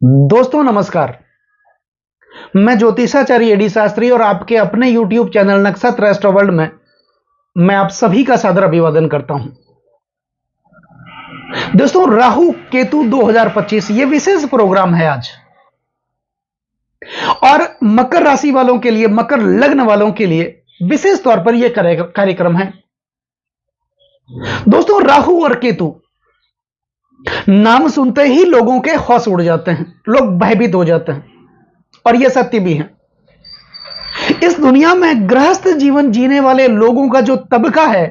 दोस्तों नमस्कार। मैं ज्योतिषाचार्य एडी शास्त्री और आपके अपने YouTube चैनल नक्षत्र एस्ट्रो वर्ल्ड में मैं आप सभी का सादर अभिवादन करता हूं। दोस्तों राहु केतु 2025 ये विशेष प्रोग्राम है आज, और मकर राशि वालों के लिए, मकर लग्न वालों के लिए विशेष तौर पर यह कार्यक्रम है। दोस्तों राहु और केतु नाम सुनते ही लोगों के होश उड़ जाते हैं, लोग भयभीत हो जाते हैं, और यह सत्य भी है। इस दुनिया में गृहस्थ जीवन जीने वाले लोगों का जो तबका है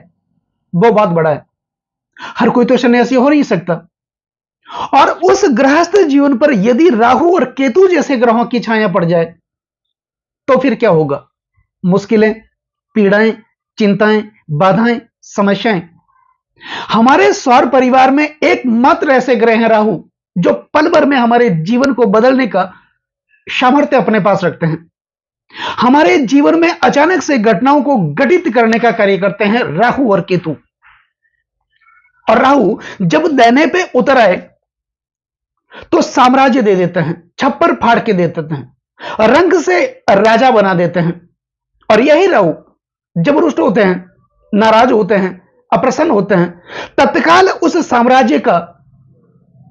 वो बहुत बड़ा है। हर कोई तो सन्यासी हो नहीं सकता, और उस गृहस्थ जीवन पर यदि राहु और केतु जैसे ग्रहों की छाया पड़ जाए तो फिर क्या होगा? मुश्किलें, पीड़ाएं, चिंताएं, बाधाएं, समस्याएं। हमारे सौर परिवार में एकमात्र ऐसे ग्रह हैं राहु, जो पल भर में हमारे जीवन को बदलने का सामर्थ्य अपने पास रखते हैं। हमारे जीवन में अचानक से घटनाओं को घटित करने का कार्य करते हैं राहु और केतु। और राहु जब दैने पे उतर आए तो साम्राज्य दे देते हैं, छप्पर फाड़ के दे देते हैं, रंग से राजा बना देते हैं। और यही राहु जब रुष्ट होते हैं, नाराज होते हैं, अप्रसन्न होते हैं, तत्काल उस साम्राज्य का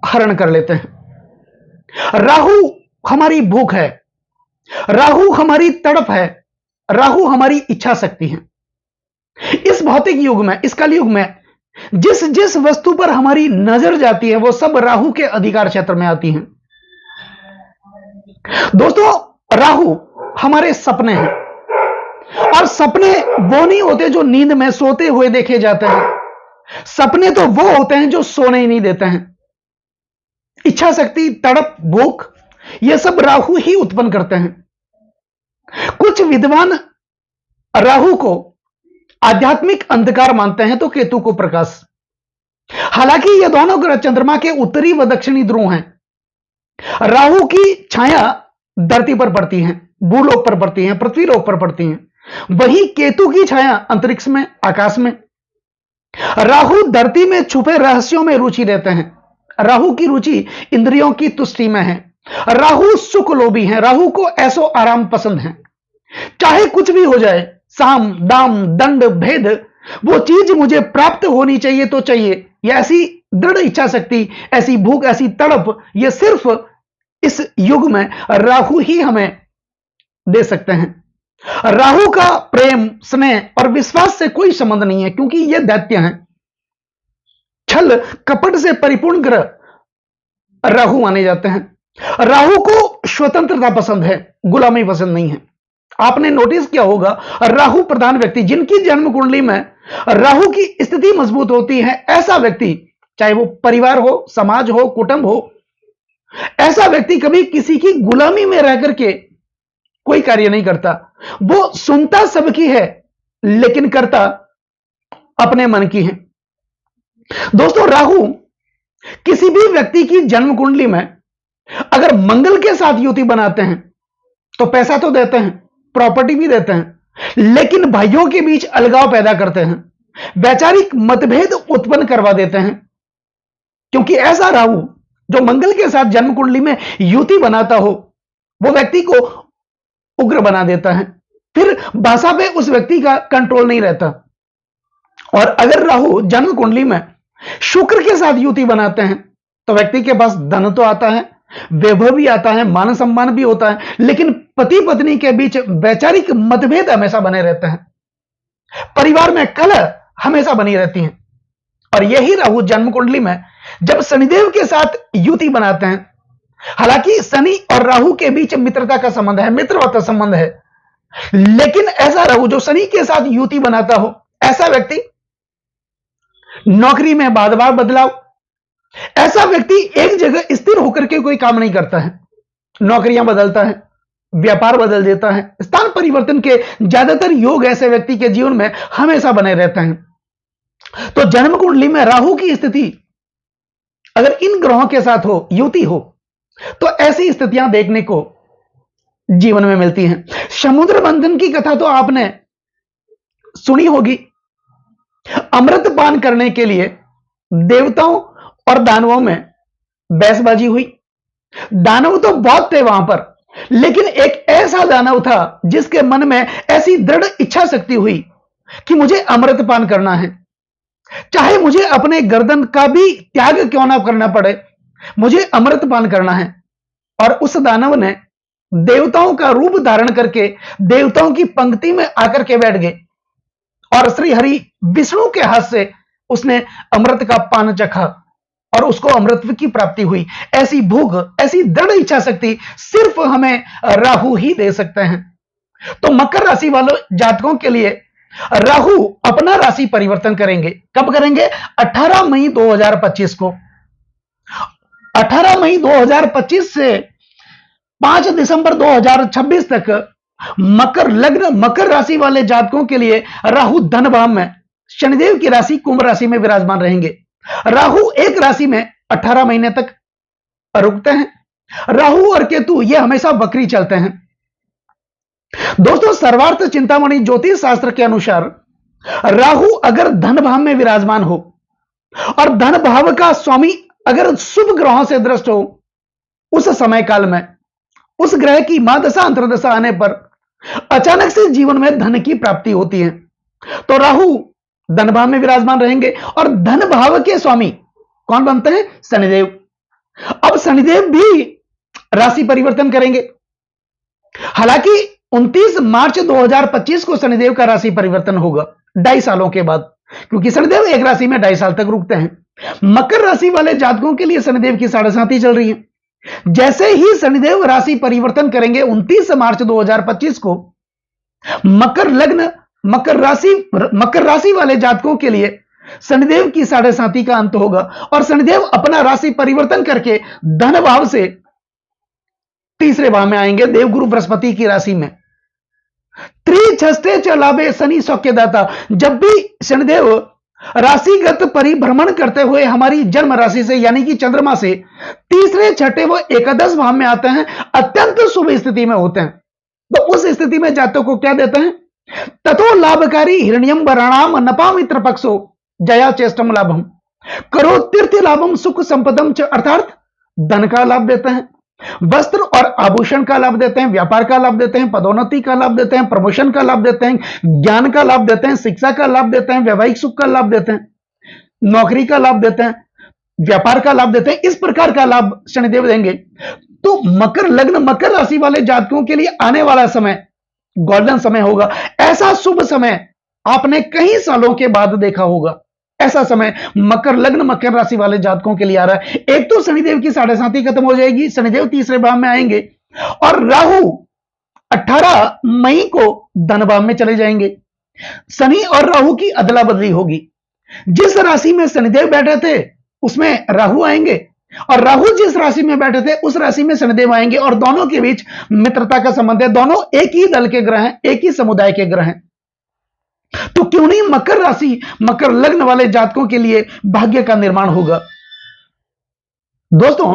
हरण कर लेते हैं। राहु हमारी भूख है, राहु हमारी तड़प है, राहु हमारी इच्छा शक्ति है। इस भौतिक युग में, इस कलयुग में जिस जिस वस्तु पर हमारी नजर जाती है वो सब राहु के अधिकार क्षेत्र में आती हैं। दोस्तों राहु हमारे सपने हैं, और सपने वो नहीं होते जो नींद में सोते हुए देखे जाते हैं। सपने तो वो होते हैं जो सोने ही नहीं देते हैं। इच्छा शक्ति, तड़प, भूख, ये सब राहु ही उत्पन्न करते हैं। कुछ विद्वान राहु को आध्यात्मिक अंधकार मानते हैं तो केतु को प्रकाश। हालांकि ये दोनों ग्रह चंद्रमा के उत्तरी व दक्षिणी ध्रुव हैं। राहु की छाया धरती पर पड़ती है, भूलोक पर पड़ती है, पृथ्वी लोक पर पड़ती है। वही केतु की छाया अंतरिक्ष में, आकाश में। राहु धरती में छुपे रहस्यों में रुचि लेते हैं। राहु की रुचि इंद्रियों की तुष्टि में है। राहु सुख लोभी है, राहु को ऐसो आराम पसंद है। चाहे कुछ भी हो जाए, साम दाम दंड भेद, वो चीज मुझे प्राप्त होनी चाहिए तो चाहिए। यह ऐसी दृढ़ इच्छा शक्ति, ऐसी भूख, ऐसी तड़प, यह सिर्फ इस युग में राहु ही हमें दे सकते हैं। राहु का प्रेम, स्नेह और विश्वास से कोई संबंध नहीं है, क्योंकि ये दैत्य हैं। छल कपट से परिपूर्ण ग्रह राहु माने जाते हैं। राहु को स्वतंत्रता पसंद है, गुलामी पसंद नहीं है। आपने नोटिस किया होगा, राहु प्रधान व्यक्ति जिनकी जन्म कुंडली में राहु की स्थिति मजबूत होती है, ऐसा व्यक्ति, चाहे वो परिवार हो, समाज हो, कुटुंब हो, ऐसा व्यक्ति कभी किसी की गुलामी में रह करके कोई कार्य नहीं करता। वो सुनता सबकी है लेकिन करता अपने मन की है। दोस्तों राहु किसी भी व्यक्ति की जन्म कुंडली में अगर मंगल के साथ युति बनाते हैं तो पैसा तो देते हैं, प्रॉपर्टी भी देते हैं, लेकिन भाइयों के बीच अलगाव पैदा करते हैं, वैचारिक मतभेद उत्पन्न करवा देते हैं। क्योंकि ऐसा राहु जो मंगल के साथ जन्म कुंडली में युति बनाता हो, वो व्यक्ति को उग्र बना देता है। फिर भाषा पे उस व्यक्ति का कंट्रोल नहीं रहता। और अगर राहु जन्म कुंडली में शुक्र के साथ युति बनाते हैं तो व्यक्ति के पास धन तो आता है, वैभव भी आता है, मान सम्मान भी होता है, लेकिन पति पत्नी के बीच वैचारिक मतभेद हमेशा बने रहते हैं, परिवार में कलह हमेशा बनी रहती है। और यही राहु जन्म कुंडली में जब शनिदेव के साथ युति बनाते हैं, हालांकि शनि और राहु के बीच मित्रता का संबंध है, मित्रवत संबंध है, लेकिन ऐसा राहु जो शनि के साथ युति बनाता हो, ऐसा व्यक्ति नौकरी में बार बार बदलाव, ऐसा व्यक्ति एक जगह स्थिर होकर के कोई काम नहीं करता है, नौकरियां बदलता है, व्यापार बदल देता है, स्थान परिवर्तन के ज्यादातर योग ऐसे व्यक्ति के जीवन में हमेशा बने रहते हैं। तो जन्म कुंडली में राहु की स्थिति अगर इन ग्रहों के साथ हो, युति हो, तो ऐसी स्थितियां देखने को जीवन में मिलती हैं। समुद्र मंथन की कथा तो आपने सुनी होगी। अमृत पान करने के लिए देवताओं और दानवों में बहसबाजी हुई। दानव तो बहुत थे वहां पर, लेकिन एक ऐसा दानव था जिसके मन में ऐसी दृढ़ इच्छा शक्ति हुई कि मुझे अमृत पान करना है, चाहे मुझे अपने गर्दन का भी त्याग क्यों ना करना पड़े, मुझे अमृत पान करना है। और उस दानव ने देवताओं का रूप धारण करके देवताओं की पंक्ति में आकर के बैठ गए और श्री हरि विष्णु के हाथ से उसने अमृत का पान चखा और उसको अमृत की प्राप्ति हुई। ऐसी भूख, ऐसी दृढ़ इच्छा शक्ति सिर्फ हमें राहु ही दे सकते हैं। तो मकर राशि वालों जातकों के लिए राहु अपना राशि परिवर्तन करेंगे। कब करेंगे? 18 मई 2025 को। 18 मई 2025 से 5 दिसंबर 2026 तक मकर लग्न, मकर राशि वाले जातकों के लिए राहु धन भाव में शनिदेव की राशि कुंभ राशि में विराजमान रहेंगे। राहु एक राशि में 18 महीने तक रुकते हैं। राहु और केतु ये हमेशा वक्री चलते हैं। दोस्तों, सर्वार्थ चिंतामणि ज्योतिष शास्त्र के अनुसार राहु अगर धन भाव में विराजमान हो और धन भाव का स्वामी अगर शुभ ग्रहों से दृष्ट हो, उस समय काल में उस ग्रह की महादशा अंतरदशा आने पर अचानक से जीवन में धन की प्राप्ति होती है। तो राहु धन भाव में विराजमान रहेंगे और धन भाव के स्वामी कौन बनते हैं? शनिदेव। अब शनिदेव भी राशि परिवर्तन करेंगे। हालांकि 29 मार्च 2025 को शनिदेव का राशि परिवर्तन होगा 2.5 सालों के बाद, क्योंकि शनिदेव एक राशि में 2.5 साल तक रुकते हैं। मकर राशि वाले जातकों के लिए शनिदेव की 7.5 चल रही है। जैसे ही शनिदेव राशि परिवर्तन करेंगे 29 मार्च 2025 को, मकर लग्न, मकर राशि वाले जातकों के लिए शनिदेव की 7.5 का अंत होगा और शनिदेव अपना राशि परिवर्तन करके धन भाव से तीसरे भाव में आएंगे, देवगुरु बृहस्पति की राशि में। त्रिछष्टे च लाभे शनि सौख्यदाता। जब भी शनिदेव राशिगत परिभ्रमण करते हुए हमारी जन्म राशि से यानी कि चंद्रमा से तीसरे, छठे व एकादश भाव में आते हैं, अत्यंत शुभ स्थिति में होते हैं। तो उस स्थिति में जातकों को क्या देते हैं? ततो लाभकारी हिरण्यम वराणाम नपा मित्र पक्षो जया चेष्टम लाभम करो तीर्थ लाभम सुख संपदम च, अर्थात धन का लाभ देते हैं, वस्त्र और आभूषण का लाभ देते हैं, व्यापार का लाभ देते हैं, पदोन्नति का लाभ देते हैं, प्रमोशन का लाभ देते हैं, ज्ञान का लाभ देते हैं, शिक्षा का लाभ देते हैं, वैवाहिक सुख का लाभ देते हैं, नौकरी का लाभ देते हैं, व्यापार का लाभ देते हैं। इस प्रकार का लाभ शनिदेव देंगे। तो मकर लग्न, मकर राशि वाले जातकों के लिए आने वाला समय गोल्डन समय होगा। ऐसा शुभ समय आपने कई सालों के बाद देखा होगा। ऐसा समय मकर लग्न, मकर राशि वाले जातकों के लिए आ रहा है। एक तो शनिदेव की 7.5 खत्म हो जाएगी, शनिदेव तीसरे भाव में आएंगे और राहु 18 मई को धन भाव में चले जाएंगे। शनि और राहु की अदला बदली होगी। जिस राशि में शनिदेव बैठे थे उसमें राहु आएंगे और राहु जिस राशि में बैठे थे उस राशि में शनिदेव आएंगे और दोनों के बीच मित्रता का संबंध है। दोनों एक ही दल के ग्रह हैं, एक ही समुदाय के ग्रह हैं। तो क्यों नहीं मकर राशि, मकर लग्न वाले जातकों के लिए भाग्य का निर्माण होगा। दोस्तों,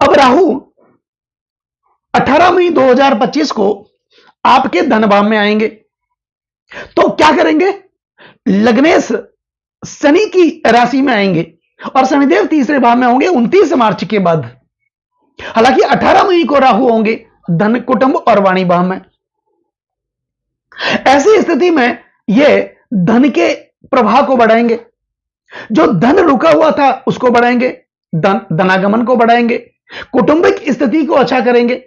अब राहु 18 मई 2025 को आपके धन भाव में आएंगे तो क्या करेंगे? लग्नेश शनि की राशि में आएंगे और शनिदेव तीसरे भाव में होंगे 29 मार्च के बाद। हालांकि 18 मई को राहु होंगे धन, कुटुंब और वाणी भाव में। ऐसी स्थिति में यह धन के प्रवाह को बढ़ाएंगे, जो धन रुका हुआ था उसको बढ़ाएंगे, धनागमन को बढ़ाएंगे, कौटुंबिक स्थिति को अच्छा करेंगे,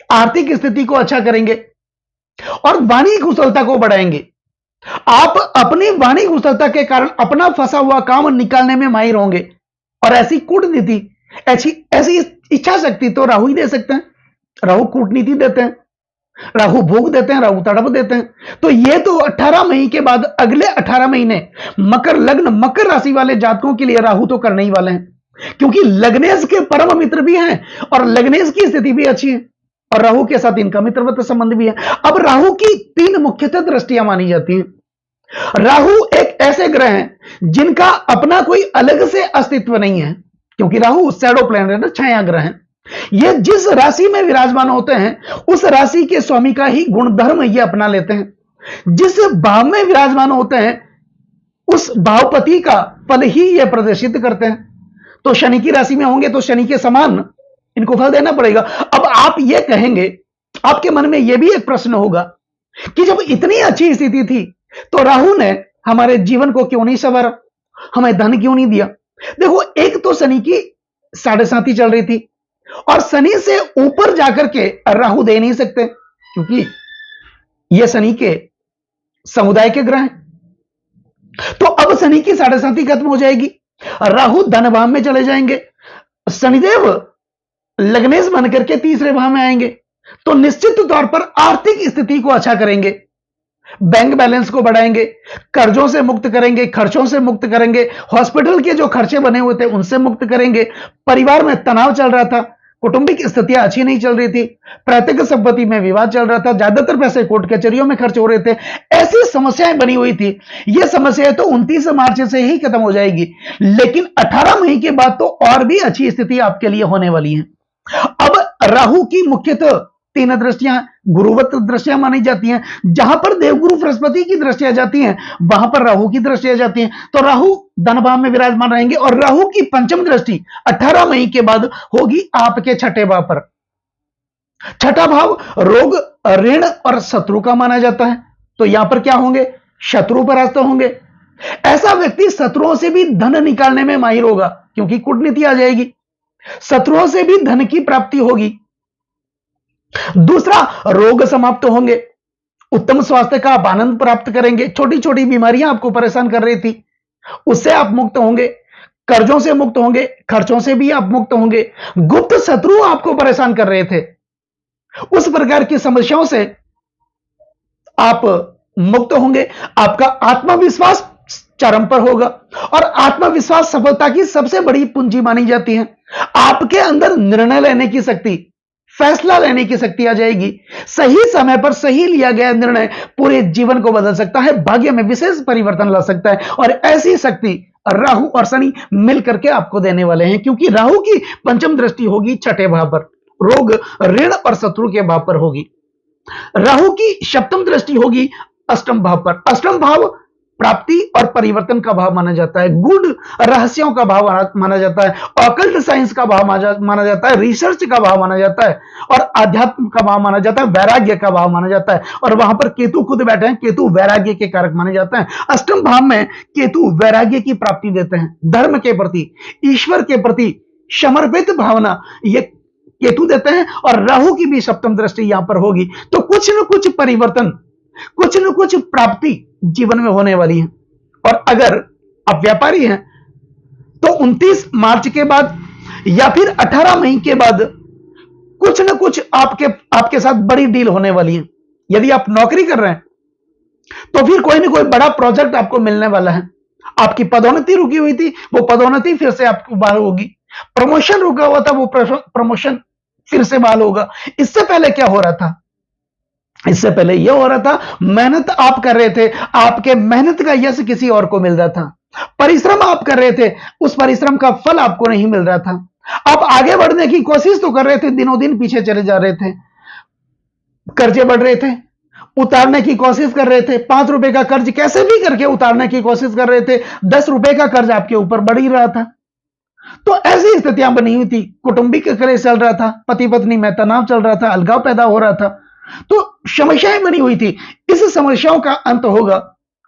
आर्थिक स्थिति को अच्छा करेंगे और वाणी कुशलता को बढ़ाएंगे। आप अपनी वाणी कुशलता के कारण अपना फंसा हुआ काम निकालने में माहिर होंगे और ऐसी कूटनीति, ऐसी इच्छा शक्ति तो राहु ही दे सकते हैं। राहु कूटनीति देते हैं, राहु भोग देते हैं, राहु तड़प देते हैं। तो ये तो 18 मई के बाद अगले 18 महीने मकर लग्न, मकर राशि वाले जातकों के लिए राहु तो करने ही वाले हैं, क्योंकि लग्नेश के परम मित्र भी हैं और लग्नेश की स्थिति भी अच्छी है और राहु के साथ इनका मित्रवत संबंध भी है। अब राहु की 3 मुख्यतः दृष्टियां मानी जाती हैं। राहु एक ऐसे ग्रह हैं जिनका अपना कोई अलग से अस्तित्व नहीं है, क्योंकि राहु शैडो प्लैनेट, छाया ग्रह है। ये जिस राशि में विराजमान होते हैं उस राशि के स्वामी का ही गुणधर्म ये अपना लेते हैं। जिस भाव में विराजमान होते हैं उस भावपति का फल ही ये प्रदर्शित करते हैं। तो शनि की राशि में होंगे तो शनि के समान इनको फल देना पड़ेगा। अब आप ये कहेंगे, आपके मन में यह भी एक प्रश्न होगा कि जब इतनी अच्छी स्थिति थी तो राहु ने हमारे जीवन को क्यों नहीं संवारा, हमें धन क्यों नहीं दिया। देखो, एक तो शनि की 7.5 चल रही थी और शनि से ऊपर जाकर के राहु दे नहीं सकते, क्योंकि यह शनि के समुदाय के ग्रह हैं। तो अब शनि की 7.5 खत्म हो जाएगी, राहु धन भाव में चले जाएंगे, शनिदेव लग्नेश बन करके तीसरे भाव में आएंगे, तो निश्चित तौर पर आर्थिक स्थिति को अच्छा करेंगे, बैंक बैलेंस को बढ़ाएंगे, कर्जों से मुक्त करेंगे, खर्चों से मुक्त करेंगे, हॉस्पिटल के जो खर्चे बने हुए थे उनसे मुक्त करेंगे। परिवार में तनाव चल रहा था, कौटुंबिक स्थितियां अच्छी नहीं चल रही थी, पैतृक संपत्ति में विवाद चल रहा था, ज्यादातर पैसे कोर्ट कचहरियों में खर्च हो रहे थे, ऐसी समस्याएं बनी हुई थी। ये समस्याएं तो 29 मार्च से ही खत्म हो जाएगी, लेकिन 18 मई के बाद तो और भी अच्छी स्थिति आपके लिए होने वाली है। अब राहु की मुख्यतः 3 दृष्टियां गुरुवत दृष्टियां मानी जाती हैं। जहां पर देवगुरु बृहस्पति की दृष्टियां जाती हैं वहां पर राहु की दृष्टियां जाती हैं, तो राहु धन भाव में विराजमान रहेंगे और राहु की पंचम दृष्टि 18 मई के बाद होगी आपके छठे भाव पर। छठा भाव रोग, ऋण और शत्रु का माना जाता है, तो यहां पर क्या होंगे, शत्रु परास्त होंगे। ऐसा व्यक्ति शत्रुओं से भी धन निकालने में माहिर होगा, क्योंकि कूटनीति आ जाएगी, शत्रुओं से भी धन की प्राप्ति होगी। दूसरा, रोग समाप्त होंगे, उत्तम स्वास्थ्य का आप आनंद प्राप्त करेंगे, छोटी छोटी बीमारियां आपको परेशान कर रही थी उससे आप मुक्त होंगे, कर्जों से मुक्त होंगे, खर्चों से भी आप मुक्त होंगे, गुप्त शत्रु आपको परेशान कर रहे थे उस प्रकार की समस्याओं से आप मुक्त होंगे। आपका आत्मविश्वास चरम पर होगा और आत्मविश्वास सफलता की सबसे बड़ी पूंजी मानी जाती है। आपके अंदर निर्णय लेने की शक्ति, फैसला लेने की शक्ति आ जाएगी। सही समय पर सही लिया गया निर्णय पूरे जीवन को बदल सकता है, भाग्य में विशेष परिवर्तन ला सकता है, और ऐसी शक्ति राहु और शनि मिलकर के आपको देने वाले हैं, क्योंकि राहु की पंचम दृष्टि होगी छठे भाव पर, रोग, ऋण और शत्रु के भाव पर होगी। राहु की सप्तम दृष्टि होगी अष्टम भाव पर। अष्टम भाव प्राप्ति और परिवर्तन का भाव माना जाता है, गुड रहस्यों का भाव माना जाता है, ऑकल्ट साइंस का भाव माना जाता है, रिसर्च का भाव माना जाता है और आध्यात्म का भाव माना जाता है, वैराग्य का भाव माना जाता है। और वहां पर केतु खुद बैठे हैं, केतु वैराग्य के कारक माने जाते हैं। अष्टम भाव में केतु वैराग्य की प्राप्ति देते हैं, धर्म के प्रति, ईश्वर के प्रति समर्पित भावना ये केतु देते हैं, और राहु की भी सप्तम दृष्टि यहां पर होगी। तो कुछ न कुछ परिवर्तन, कुछ न कुछ प्राप्ति जीवन में होने वाली है। और अगर आप व्यापारी हैं तो 29 मार्च के बाद या फिर 18 मई के बाद कुछ न कुछ आपके साथ बड़ी डील होने वाली है। यदि आप नौकरी कर रहे हैं तो फिर कोई ना कोई बड़ा प्रोजेक्ट आपको मिलने वाला है। आपकी पदोन्नति रुकी हुई थी, वो पदोन्नति फिर से आपको बहाल होगी। प्रमोशन रुका हुआ था, वो प्रमोशन फिर से बहाल होगा। इससे पहले क्या हो रहा था, इससे पहले यह हो रहा था, मेहनत आप कर रहे थे, आपके मेहनत का यश किसी और को मिल रहा था, परिश्रम आप कर रहे थे, उस परिश्रम का फल आपको नहीं मिल रहा था। आप आगे बढ़ने की कोशिश तो कर रहे थे, दिनों दिन पीछे चले जा रहे थे, कर्जे बढ़ रहे थे, उतारने की कोशिश कर रहे थे, 5 रुपए का कर्ज कैसे भी करके उतारने की कोशिश कर रहे थे, 10 रुपए का कर्ज आपके ऊपर बढ़ ही रहा था। तो ऐसी स्थितियां बनी हुई थी, कौटुंबिक कलेश चल रहा था, पति पत्नी में तनाव चल रहा था, अलगाव पैदा हो रहा था, तो समस्याएं बनी हुई थी। इस समस्याओं का अंत होगा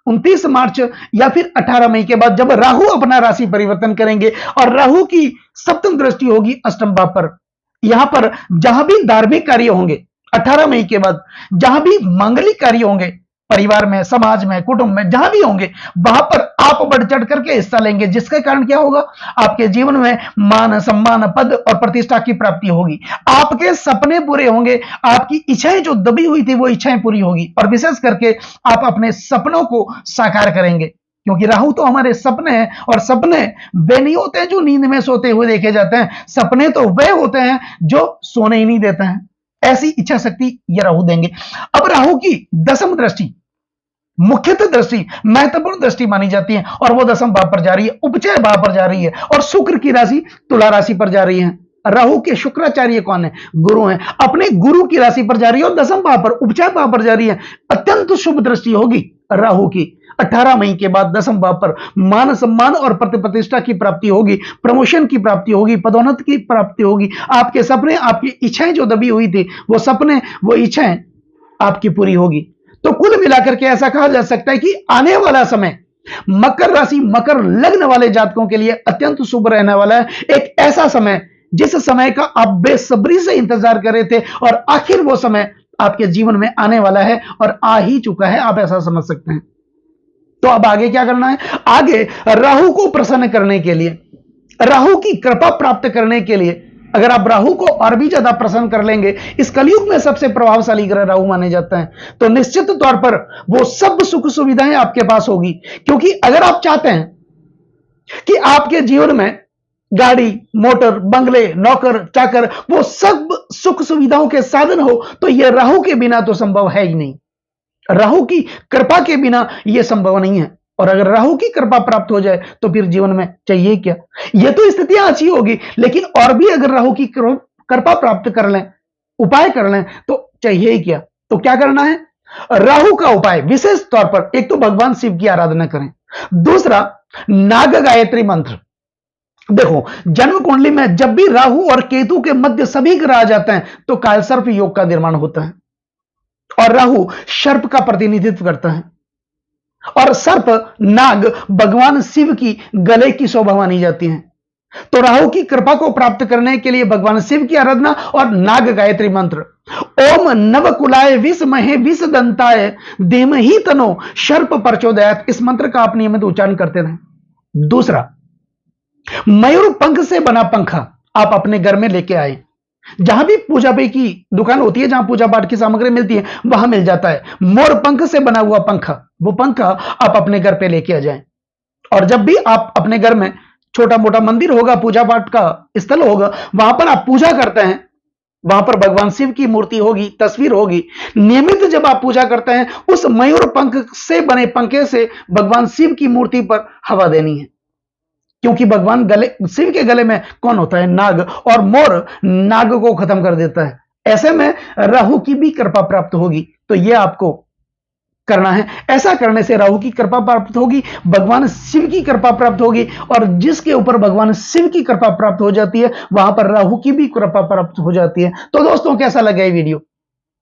29 मार्च या फिर 18 मई के बाद, जब राहु अपना राशि परिवर्तन करेंगे और राहु की सप्तम दृष्टि होगी अष्टम भाव पर। यहां पर जहां भी धार्मिक कार्य होंगे 18 मई के बाद, जहां भी मांगलिक कार्य होंगे, परिवार में, समाज में, कुटुंब में, जहां भी होंगे, वहां पर आप बढ़ चढ़ करके हिस्सा लेंगे, जिसके कारण क्या होगा, आपके जीवन में मान, सम्मान, पद और प्रतिष्ठा की प्राप्ति होगी। आपके सपने पूरे होंगे, आपकी इच्छाएं जो दबी हुई थी वो इच्छाएं पूरी होगी, और विशेष करके आप अपने सपनों को साकार करेंगे, क्योंकि राहु तो हमारे सपने हैं, और सपने वे नहीं होते हैं जो नींद में सोते हुए देखे जाते हैं, सपने तो वे होते हैं जो सोने ही नहीं देते हैं। ऐसी इच्छा शक्ति ये राहु देंगे। अब राहु की दसम दृष्टि, मुख्यतः दृष्टि, महत्वपूर्ण दृष्टि मानी जाती है, और वो दसम भाव पर जा रही है, उपचय भाव पर जा रही है, और शुक्र की राशि तुला राशि पर जा रही है। राहु के शुक्राचार्य कौन है, गुरु हैं, अपने गुरु की राशि पर जा रही है और दसम भाव पर, उपचय भाव पर जा रही है। अत्यंत शुभ दृष्टि होगी राहु की 18 मई के बाद 10वें भाव पर मान सम्मान और प्रतिष्ठा की प्राप्ति होगी, प्रमोशन की प्राप्ति होगी, पदोन्नति की प्राप्ति होगी। आपके सपने, आपकी इच्छाएं जो दबी हुई थी, वो सपने, वो इच्छाएं आपकी पूरी होगी। तो कुल मिलाकर के ऐसा कहा जा सकता है कि आने वाला समय मकर राशि, मकर लग्न वाले जातकों के लिए अत्यंत शुभ रहने वाला है। एक ऐसा समय जिस समय का आप बेसब्री से इंतजार कर रहे थे और आखिर वो समय आपके जीवन में आने वाला है और आ ही चुका है, आप ऐसा समझ सकते हैं। तो अब आगे क्या करना है? आगे राहु को प्रसन्न करने के लिए, राहु की कृपा प्राप्त करने के लिए, अगर आप राहु को और भी ज्यादा प्रसन्न कर लेंगे, इस कलयुग में सबसे प्रभावशाली ग्रह राहु माने जाते हैं, तो निश्चित तौर पर वो सब सुख सुविधाएं आपके पास होगी। क्योंकि अगर आप चाहते हैं कि आपके जीवन में गाड़ी, मोटर, बंगले, नौकर, चाकर, वो सब सुख सुविधाओं के साधन हो, तो यह राहु के बिना तो संभव है ही नहीं। राहु की कृपा के बिना यह संभव नहीं है। और अगर राहु की कृपा प्राप्त हो जाए तो फिर जीवन में चाहिए क्या? यह तो स्थितियां अच्छी होगी, लेकिन और भी अगर राहु की कृपा प्राप्त कर लें, उपाय कर लें, तो चाहिए ही क्या? तो क्या करना है? राहु का उपाय विशेष तौर पर एक तो भगवान शिव की आराधना करें, दूसरा नाग गायत्री मंत्र। देखो, जन्म कुंडली में जब भी राहु और केतु के मध्य सभी ग्रह आ जाते हैं तो कालसर्प योग का निर्माण होता है। और राहु सर्प का प्रतिनिधित्व करता है और सर्प, नाग भगवान शिव की गले की शोभा मानी जाती है। तो राहु की कृपा को प्राप्त करने के लिए भगवान शिव की आराधना और नाग गायत्री मंत्र। ओम नवकुलाय विषमहे विषदंताय धीमहि तनो सर्प प्रचोदयात्, इस मंत्र का आप नियमित उच्चारण करते रहें। दूसरा, मयूर पंख से बना पंखा आप अपने घर में लेके आए। जहां भी पूजा पे की दुकान होती है, जहां पूजा पाठ की सामग्री मिलती है, वहां मिल जाता है मोर पंख से बना हुआ पंखा। वो पंखा आप अपने घर पे लेके आ जाएं। और जब भी आप अपने घर में छोटा मोटा मंदिर होगा, पूजा पाठ का स्थल होगा, वहां पर आप पूजा करते हैं, वहां पर भगवान शिव की मूर्ति होगी, तस्वीर होगी। नियमित जब आप पूजा करते हैं, उस मयूर पंख से बने पंखे से भगवान शिव की मूर्ति पर हवा देनी है। क्योंकि भगवान शिव के गले में कौन होता है? नाग, और मोर नाग को खत्म कर देता है। ऐसे में राहु की भी कृपा प्राप्त होगी। तो यह आपको करना है। ऐसा करने से राहु की कृपा प्राप्त होगी, भगवान शिव की कृपा प्राप्त होगी, और जिसके ऊपर भगवान शिव की कृपा प्राप्त हो जाती है, वहां पर राहु की भी कृपा प्राप्त हो जाती है। तो दोस्तों, कैसा लगा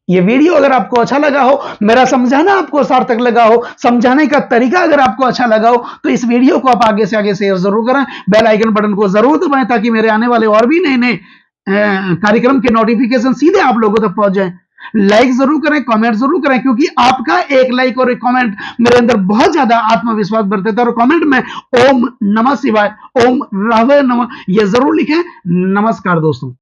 ये वीडियो अगर आपको अच्छा लगा हो, मेरा समझाना आपको सार्थक लगा हो, समझाने का तरीका अगर आपको अच्छा लगा हो, तो इस वीडियो को आप आगे से आगे शेयर जरूर करें। बेल आइकन बटन को जरूर दबाएं ताकि मेरे आने वाले और भी नए नए कार्यक्रम के नोटिफिकेशन सीधे आप लोगों तक पहुंच जाएं। लाइक जरूर करें, कमेंट जरूर करें, क्योंकि आपका एक लाइक और एक कमेंट मेरे अंदर बहुत ज्यादा आत्मविश्वास बढ़ देता है। और कमेंट में ओम नमः शिवाय, ओम राहवे नमः, यह जरूर लिखें। नमस्कार दोस्तों।